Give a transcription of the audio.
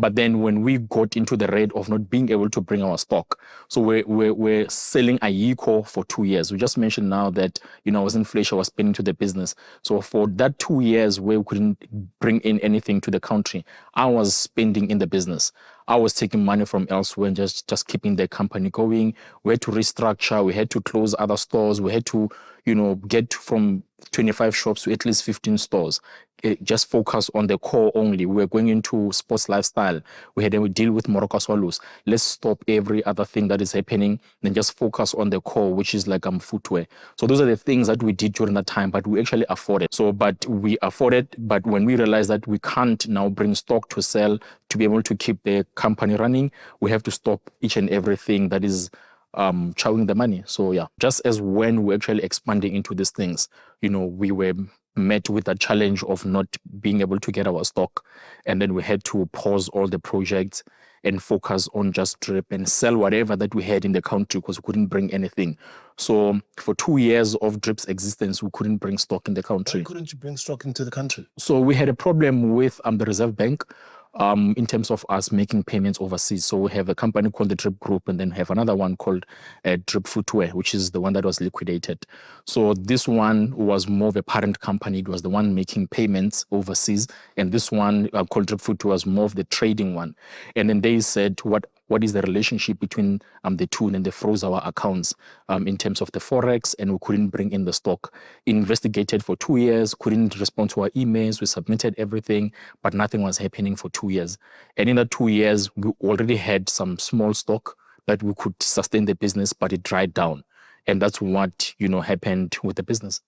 But then when we got into the red of not being able to bring our stock, so we're selling Ayiko for 2 years. We just mentioned now that, as inflation was spending to the business. So for that 2 years where we couldn't bring in anything to the country, I was spending in the business. I was taking money from elsewhere and just keeping the company going. We had to restructure. We had to close other stores. We had to, get from 25 shops to at least 15 stores. Just focus on the core only. We were going into sports lifestyle. We had to deal with Morocco Swallows. Let's stop every other thing that is happening and just focus on the core, which is like footwear. So those are the things that we did during that time, but we actually afforded. But we afforded, but when we realized that we can't now bring stock to sell to be able to keep the company running, we have to stop each and everything that is chowing the money. So yeah, just as when we're actually expanding into these things, we were met with a challenge of not being able to get our stock. And then we had to pause all the projects and focus on just drip and sell whatever that we had in the country because we couldn't bring anything. So for 2 years of drip's existence, we couldn't bring stock in the country. Why couldn't you bring stock into the country? So we had a problem with the Reserve Bank in terms of us making payments overseas. So we have a company called the Drip Group and then have another one called Drip Footwear, which is the one that was liquidated. So this one was more of a parent company. It was the one making payments overseas. And this one called Drip Footwear was more of the trading one. And then they said, what is the relationship between the two, and they froze our accounts in terms of the Forex, and we couldn't bring in the stock. Investigated for 2 years, couldn't respond to our emails. We submitted everything, but nothing was happening for 2 years. And in that 2 years, we already had some small stock that we could sustain the business, but it dried down. And that's what, happened with the business.